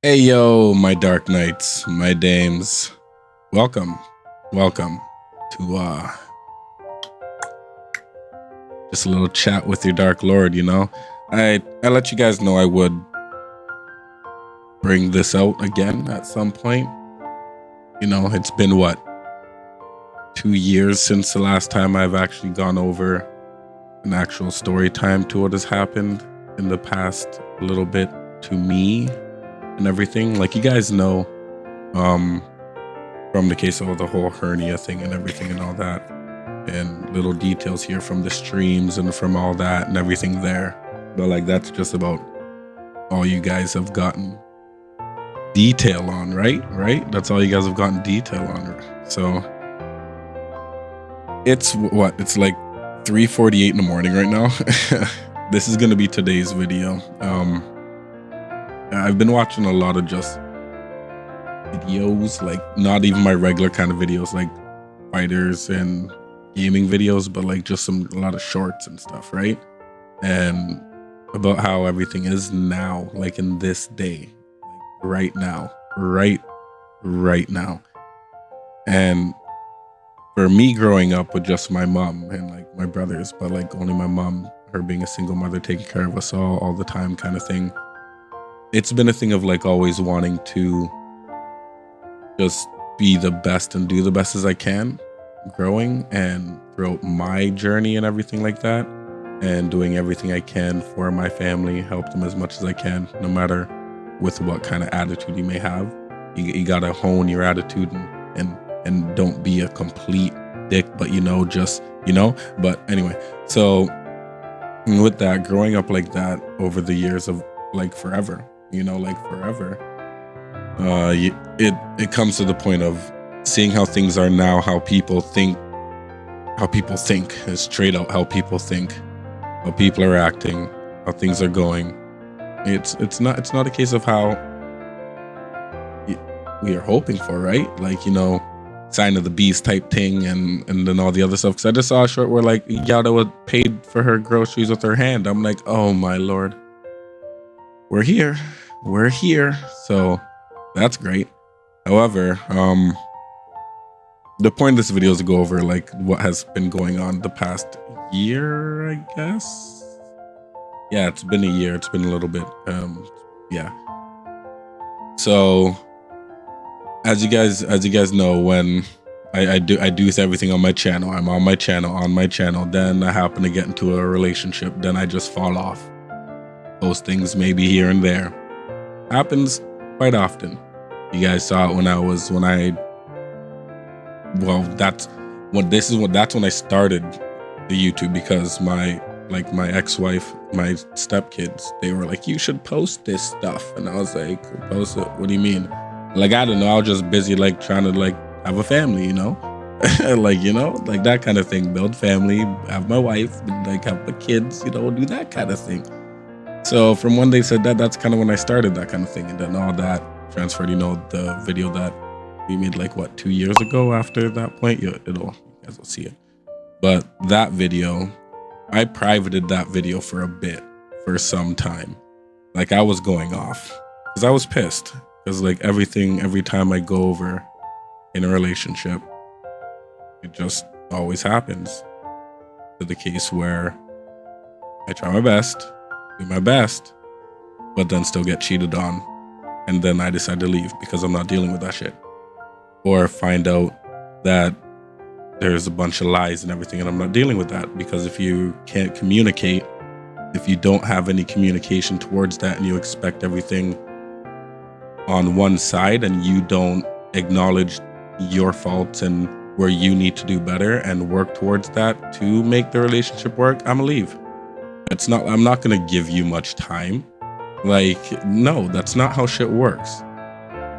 Hey yo, my dark knights, my dames. Welcome. Welcome to just a little chat with your dark lord, you know. I let you guys know I would bring this out again at some point. You know, it's been what, 2 years since the last time I've actually gone over an actual story time to what has happened in the past a little bit to me and everything. Like you guys know, from the case of the whole hernia thing and everything and all that, and little details here from the streams and from all that and everything there. But like that's just about all you guys have gotten detail on, right? That's all you guys have gotten detail on. So it's what? It's like 3:48 in the morning right now. This is gonna be today's video. I've been watching a lot of just videos, like not even my regular kind of videos, like fighters and gaming videos, but like just a lot of shorts and stuff, right? And about how everything is now, like in this day, like right now, right now. And for me growing up with just my mom and like my brothers, but like only my mom, her being a single mother, taking care of us all the time kind of thing, it's been a thing of like always wanting to just be the best and do the best as I can growing and throughout my journey and everything like that, and doing everything I can for my family, help them as much as I can, no matter with what kind of attitude you may have. You gotta hone your attitude and don't be a complete dick, but but anyway, so with that, growing up like that over the years of like forever, it comes to the point of seeing how things are now, how people think is straight out how people think, how people are acting, how things are going. It's not a case of how we are hoping for, right? Like, sign of the beast type thing and then all the other stuff. Because I just saw a short where like Yada was paid for her groceries with her hand. I'm like, oh my lord, we're here. So that's great. However, the point of this video is to go over like what has been going on the past year, I guess. Yeah, it's been a year. It's been a little bit. Yeah. So as you guys know, when I do everything on my channel, I'm on my channel, then I happen to get into a relationship, then I just fall off. Those things maybe here and there. Happens quite often. You guys saw it that's when I started the YouTube, because my ex-wife, my stepkids, they were like, you should post this stuff. And I was like, post it? What do you mean? Like, I don't know. I was just busy like trying to like have a family, like, like that kind of thing, build family, have my wife, like have the kids, do that kind of thing. So from when they said that, that's kind of when I started that kind of thing. And then all that transferred, the video that we made like what, 2 years ago. After that point, you guys will see it. But that video, I privated that video for a bit, for some time. Like I was going off because I was pissed, because like every time I go over in a relationship, it just always happens to the case where I try my best, do my best, but then still get cheated on. And then I decide to leave because I'm not dealing with that shit. Or find out that there's a bunch of lies and everything, and I'm not dealing with that. Because if you can't communicate, if you don't have any communication towards that, and you expect everything on one side and you don't acknowledge your faults and where you need to do better and work towards that to make the relationship work, I'm gonna leave. I'm not gonna give you much time. Like, no, that's not how shit works.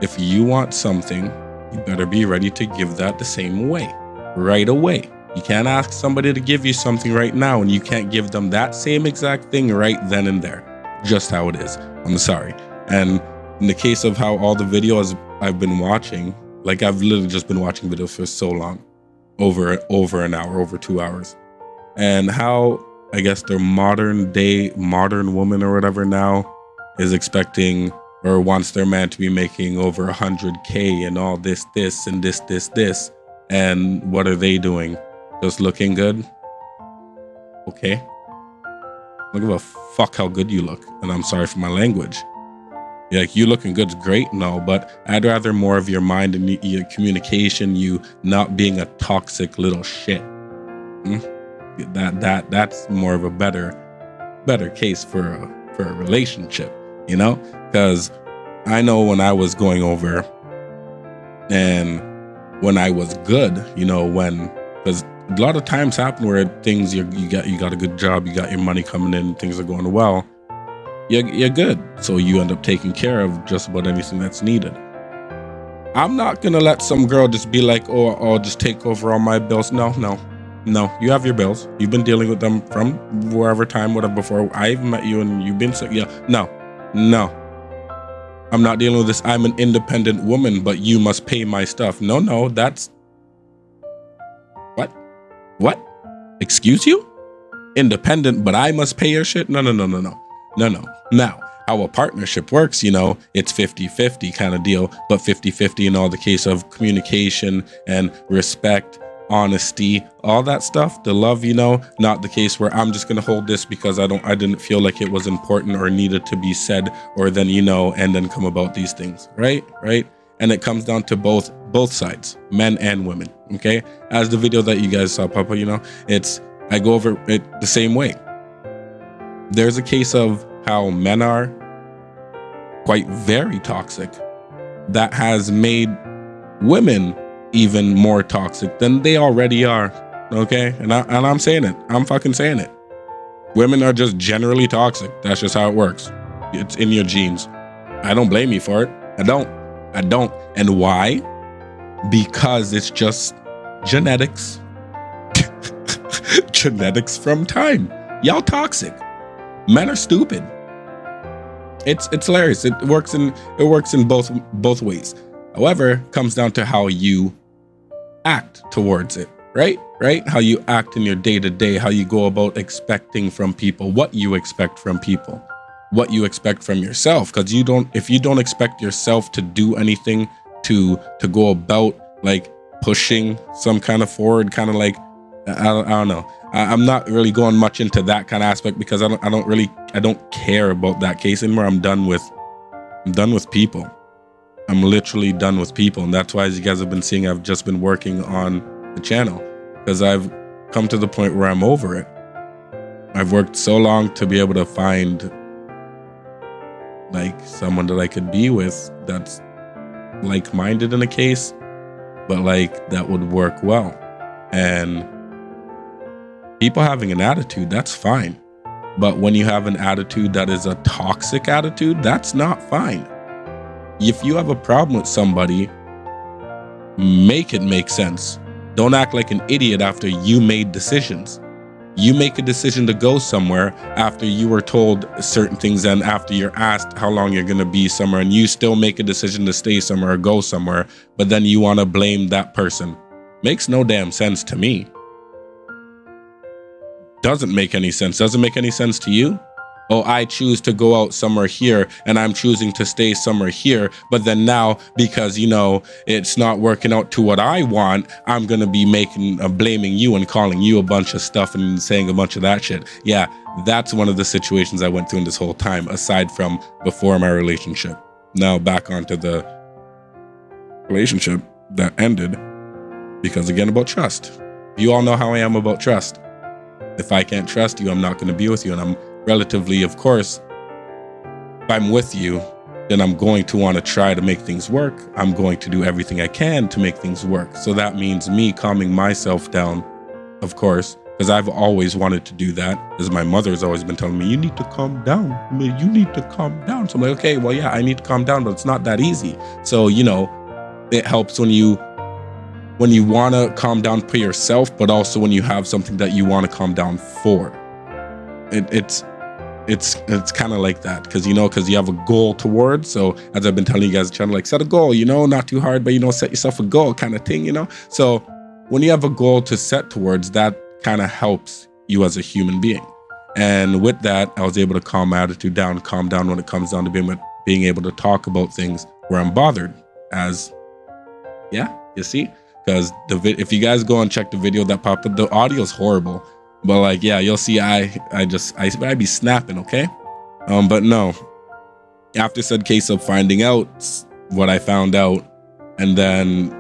If you want something, you better be ready to give that the same way, right away. You can't ask somebody to give you something right now and you can't give them that same exact thing right then and there. Just how it is. I'm sorry. And in the case of how all the videos I've been watching, like I've literally just been watching videos for so long, over an hour, over 2 hours, and how I guess the modern woman or whatever now is expecting or wants their man to be making over 100K and all this, and this. And what are they doing? Just looking good? Okay. I don't give a fuck how good you look. And I'm sorry for my language. Like, you looking good's great and all, but I'd rather more of your mind and your communication, you not being a toxic little shit. That's more of a better case for a relationship, you know? Because I know when I was going over and when I was good, you know, because a lot of times happen where things you got a good job, you got your money coming in, things are going well, you're good, so you end up taking care of just about anything that's needed. I'm not gonna let some girl just be like, oh, I'll just take over all my bills. No, you have your bills, you've been dealing with them from wherever time, whatever, before I even met you, and you've been so, yeah, no, I'm not dealing with this. I'm an independent woman, but you must pay my stuff. No, that's what? Excuse you? Independent, but I must pay your shit? No. Now, how a partnership works, you know, it's 50-50 kind of deal, but 50-50 in all the case of communication and respect, honesty, all that stuff, the love, you know, not the case where I'm just going to hold this because I didn't feel like it was important or needed to be said, or then, you know, and then come about these things, right? And it comes down to both sides, men and women, okay? As the video that you guys saw, Papa, you know, I go over it the same way. There's a case of how men are quite very toxic that has made women even more toxic than they already are, okay? And I'm saying it. I'm fucking saying it. Women are just generally toxic. That's just how it works. It's in your genes. I don't blame you for it. I don't. And why? Because it's just genetics. Genetics from time. Y'all toxic. Men are stupid. It's hilarious. It works in both ways. However, it comes down to how you act towards it, right? How you act in your day-to-day, how you go about expecting from people, what you expect from people, what you expect from yourself. Because if you don't expect yourself to do anything to go about like pushing some kind of forward, kind of like, I don't know. I'm not really going much into that kind of aspect because I don't care about that case anymore. I'm done with people. I'm literally done with people. And that's why, as you guys have been seeing, I've just been working on the channel because I've come to the point where I'm over it. I've worked so long to be able to find like someone that I could be with that's like-minded in a case, but like that would work well. And people having an attitude, that's fine. But when you have an attitude that is a toxic attitude, that's not fine. If you have a problem with somebody, make it make sense. Don't act like an idiot after you made decisions. You make a decision to go somewhere after you were told certain things and after you're asked how long you're going to be somewhere, and you still make a decision to stay somewhere or go somewhere, but then you want to blame that person. Makes no damn sense to me. Doesn't make any sense. Doesn't make any sense to you? Oh, I choose to go out somewhere here and I'm choosing to stay somewhere here. But then now, because, you know, it's not working out to what I want, I'm going to be blaming you and calling you a bunch of stuff and saying a bunch of that shit. Yeah, that's one of the situations I went through in this whole time, aside from before my relationship. Now back onto the relationship that ended because, again, about trust. You all know how I am about trust. If I can't trust you, I'm not going to be with you. And I'm relatively, of course, if I'm with you, then I'm going to want to try to make things work. I'm going to do everything I can to make things work. So that means me calming myself down, of course, because I've always wanted to do that. As my mother has always been telling me, you need to calm down. You need to calm down. So I'm like, okay, well, yeah, I need to calm down, but it's not that easy. So, you know, it helps when you want to calm down for yourself, but also when you have something that you want to calm down for. It's kind of like that because you have a goal towards. So as I've been telling you guys, trying to like set a goal, not too hard, but set yourself a goal kind of thing, So when you have a goal to set towards, that kind of helps you as a human being. And with that, I was able to calm my attitude down, calm down when it comes down to being being able to talk about things where I'm bothered. As, yeah, you see? Because if you guys go and check the video that popped up, the audio is horrible. But like, yeah, you'll see I be snapping, okay? But no, after said case of finding out what I found out, and then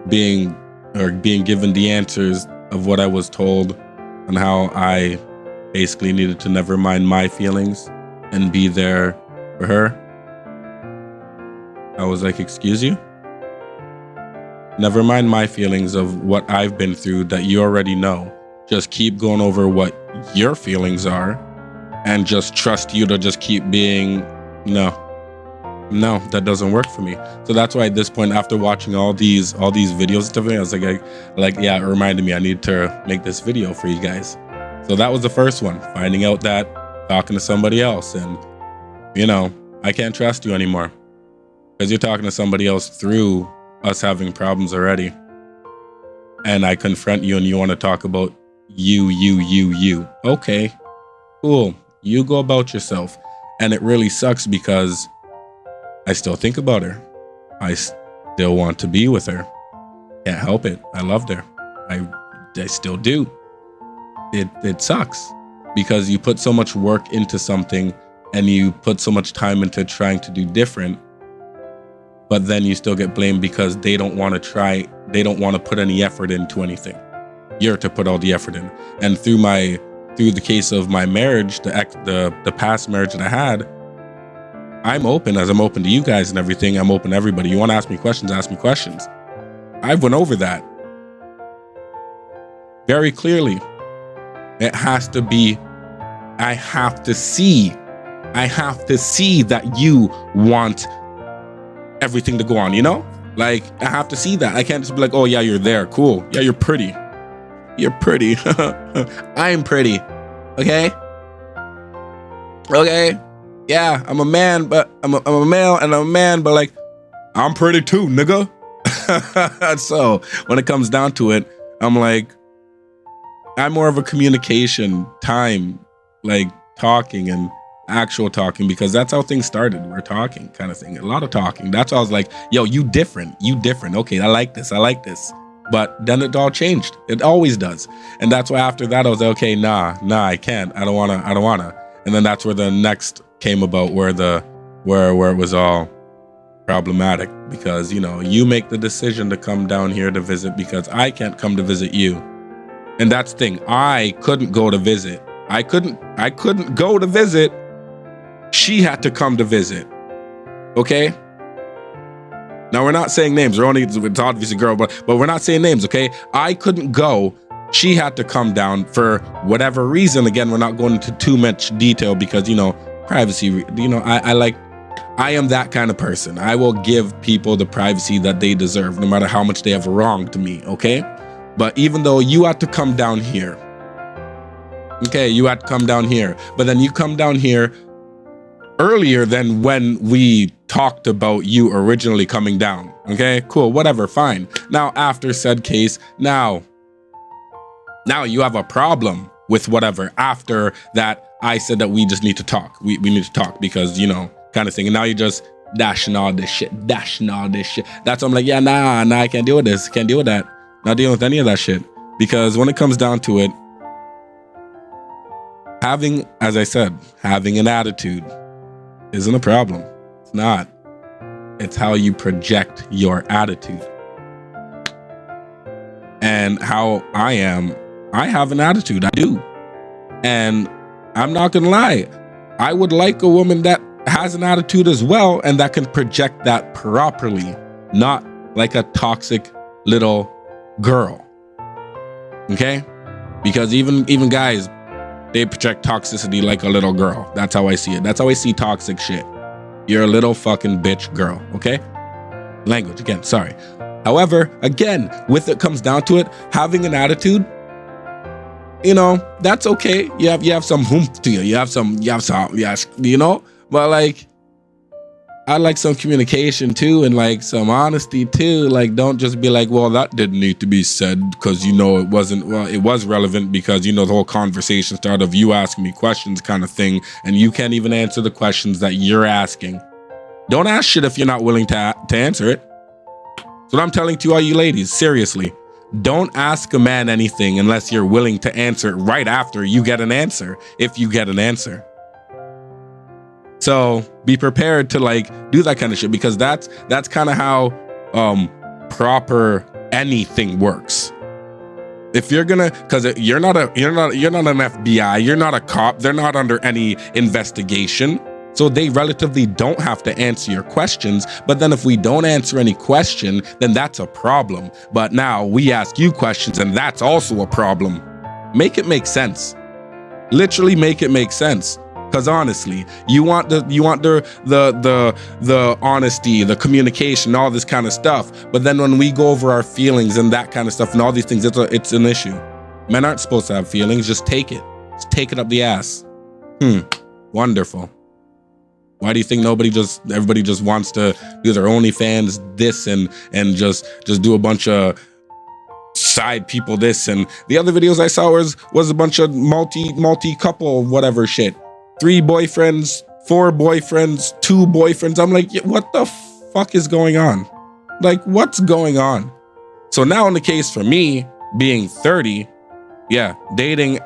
being given the answers of what I was told, and how I basically needed to never mind my feelings and be there for her, I was like, excuse you? Never mind my feelings of what I've been through that you already know. Just keep going over what your feelings are and just trust you to just keep being, no, that doesn't work for me. So that's why at this point, after watching all these videos and stuff, I was like, yeah, it reminded me I need to make this video for you guys. So that was the first one, finding out that talking to somebody else, and I can't trust you anymore because you're talking to somebody else through us having problems already. And I confront you and you want to talk about you. Okay, cool. You go about yourself. And it really sucks because I still think about her. I still want to be with her. Can't help it. I loved her. I still do. It sucks because you put so much work into something and you put so much time into trying to do different, but then you still get blamed because they don't want to try. They don't want to put any effort into anything. You're to put all the effort in. And through the case of my marriage, the past marriage that I had, I'm open as I'm open to you guys and everything. I'm open to everybody. You want to ask me questions, ask me questions. I went over that very clearly. It has to be, I have to see that you want everything to go on, Like, I have to see that. I can't just be like, oh yeah, you're there. Cool. Yeah, you're pretty. You're pretty. I'm pretty. Okay? Okay? Yeah, I'm a man, but I'm a male and I'm a man, but like, I'm pretty too, nigga. So when it comes down to it, I'm like, I'm more of a communication time, like talking and actual talking, because that's how things started. We're talking kind of thing, a lot of talking. That's why I was like, yo, you different. Okay, I like this. But then it all changed. It always does. And that's why after that, I was like, okay, nah, I can't. I don't wanna. And then that's where the next came about, where it was all problematic, because, you make the decision to come down here to visit because I can't come to visit you. And that's the thing. I couldn't go to visit. I couldn't go to visit. She had to come to visit. Okay? Now, we're not saying names. It's obviously a girl, but we're not saying names, okay? I couldn't go. She had to come down for whatever reason. Again, we're not going into too much detail because, privacy, I am that kind of person. I will give people the privacy that they deserve, no matter how much they have wronged me, okay? But even though you had to come down here, okay, you had to come down here, but then you come down here earlier than when we talked about you originally coming down. Okay, cool, whatever, fine. Now, after said case, now you have a problem with whatever. After that, I said that we just need to talk. We need to talk because, kind of thing. And now you're just dashing all this shit. That's why I'm like, yeah, nah, I can't deal with this. Can't deal with that. Not dealing with any of that shit. Because when it comes down to it, as I said, having an attitude isn't a problem. It's not. It's how you project your attitude. And how I am, I have an attitude. I do. And I'm not gonna lie, I would like a woman that has an attitude as well and that can project that properly, not like a toxic little girl. Okay? Because even guys, they project toxicity like a little girl. That's how I see it. That's how I see toxic shit. You're a little fucking bitch girl, okay? Language, again, sorry. However, again, with it comes down to it, having an attitude, that's okay. You have some oomph to you. You have some, but like, I like some communication too, and like some honesty too. Like, don't just be like, well, that didn't need to be said because it wasn't. Well, it was relevant because the whole conversation started of you asking me questions, kind of thing, and you can't even answer the questions that you're asking. Don't ask shit if you're not willing to answer it. That's what I'm telling to all you ladies. Seriously, don't ask a man anything unless you're willing to answer it right after you get an answer, if you get an answer. So be prepared to like do that kind of shit, because that's kind of how proper anything works. If you're gonna, because you're not an FBI, you're not a cop, they're not under any investigation, so they relatively don't have to answer your questions. But then if we don't answer any question, then that's a problem. But now we ask you questions, and that's also a problem. Make it make sense. Literally make it make sense. Because honestly, you want the honesty, the communication, all this kind of stuff. But then when we go over our feelings and that kind of stuff and all these things, it's an issue. Men aren't supposed to have feelings. Just take it. Just take it up the ass. Wonderful. Why do you think everybody just wants to do their OnlyFans this and just do a bunch of side people this, and the other videos I saw was a bunch of multi couple whatever shit. 3 boyfriends, 4 boyfriends, 2 boyfriends. I'm like, what the fuck is going on? Like, what's going on? So now in the case for me, being 30, yeah, dating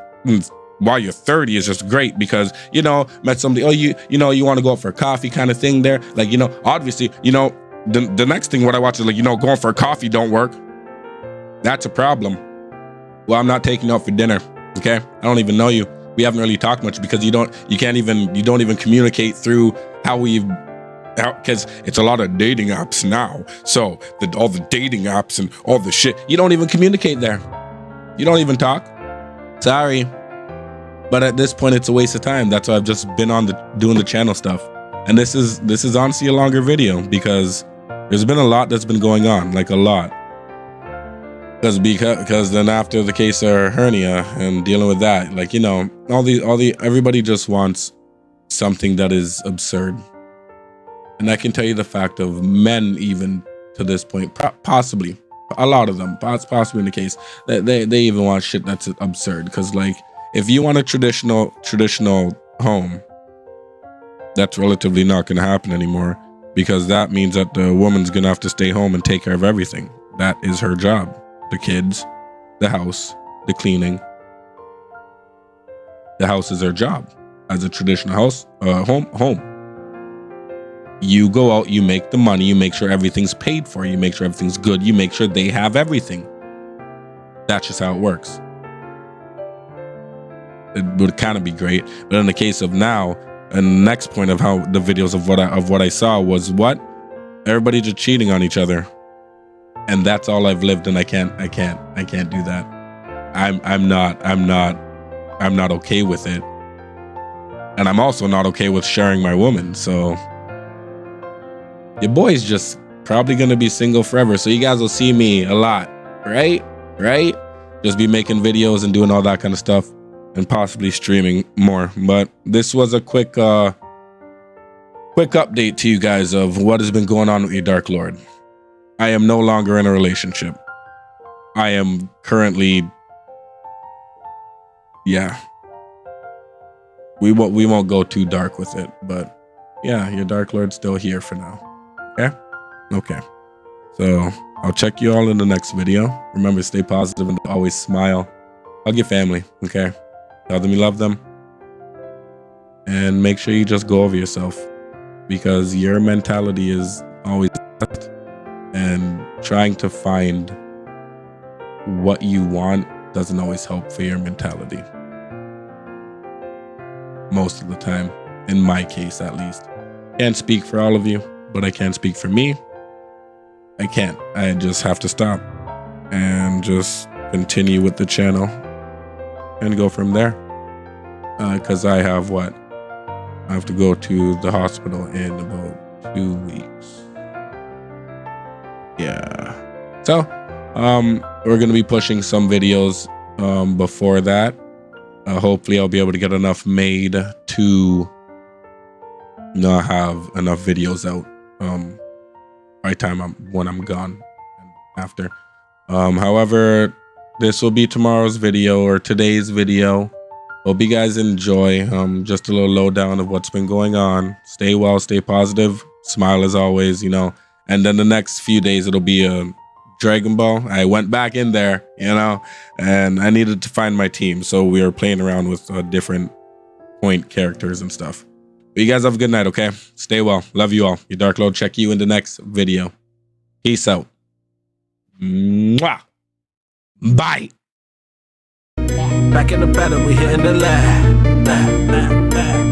while you're 30 is just great, because, you know, met somebody, you want to go out for a coffee kind of thing there. Like, you know, obviously, you know, the next thing what I watch is like, you know, going for a coffee don't work. That's a problem. Well, I'm not taking you out for dinner, okay? I don't even know you. We haven't really talked much, because you don't even communicate through because it's a lot of dating apps now. So all the dating apps and all the shit, you don't even communicate there. You don't even talk. Sorry. But at this point, it's a waste of time. That's why I've just been on doing the channel stuff. And this is honestly a longer video, because there's been a lot that's been going on, like a lot. Because then after the case of hernia and dealing with that, like, you know, everybody just wants something that is absurd. And I can tell you the fact of men, even to this point, possibly a lot of them, possibly in the case that they even want shit that's absurd. Because like, if you want a traditional home, that's relatively not going to happen anymore, because that means that the woman's going to have to stay home and take care of everything. That is her job. The kids, the house, the cleaning. The house is her job as a traditional home. You go out, you make the money, you make sure everything's paid for, you make sure everything's good, you make sure they have everything. That's just how it works. It would kind of be great, but in the case of now, and the next point of how the videos of what I saw was what? Everybody just cheating on each other. And that's all I've lived, and I can't do that. I'm not okay with it. And I'm also not okay with sharing my woman. So your boy's just probably gonna be single forever. So you guys will see me a lot, right? Just be making videos and doing all that kind of stuff, and possibly streaming more. But this was a quick update to you guys of what has been going on with your Dark Lord. I am no longer in a relationship. I am currently, yeah. We won't go too dark with it, but yeah, your Dark Lord's still here for now. Okay. So I'll check you all in the next video. Remember, stay positive and always smile. Hug your family, okay? Tell them you love them. And make sure you just go over yourself, because your mentality is always best. And trying to find what you want doesn't always help for your mentality. Most of the time, in my case at least. Can't speak for all of you, but I can speak for me. I can't. I just have to stop and just continue with the channel and go from there. Because I have I have to go to the hospital in about 2 weeks. Yeah. So, we're going to be pushing some videos before that. Hopefully I'll be able to get enough made to not have enough videos out by the time when I'm gone and after. However, this will be tomorrow's video or today's video. Hope you guys enjoy. Just a little lowdown of what's been going on. Stay well, stay positive, Smile as always, you know. And then the next few days it'll be a Dragon Ball. I went back in there, you know, and I needed to find my team. So we were playing around with different point characters and stuff. But you guys have a good night, okay? Stay well. Love you all. Your Dark Lord. Check you in the next video. Peace out. Mwah. Bye. Back in the battle, we hitting the lab.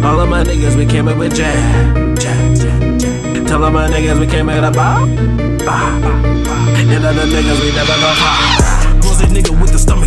All of my niggas, we came in with jab. Tell all my niggas, we came in a bob. And other niggas, we never go pop. Rose nigga with the stomach.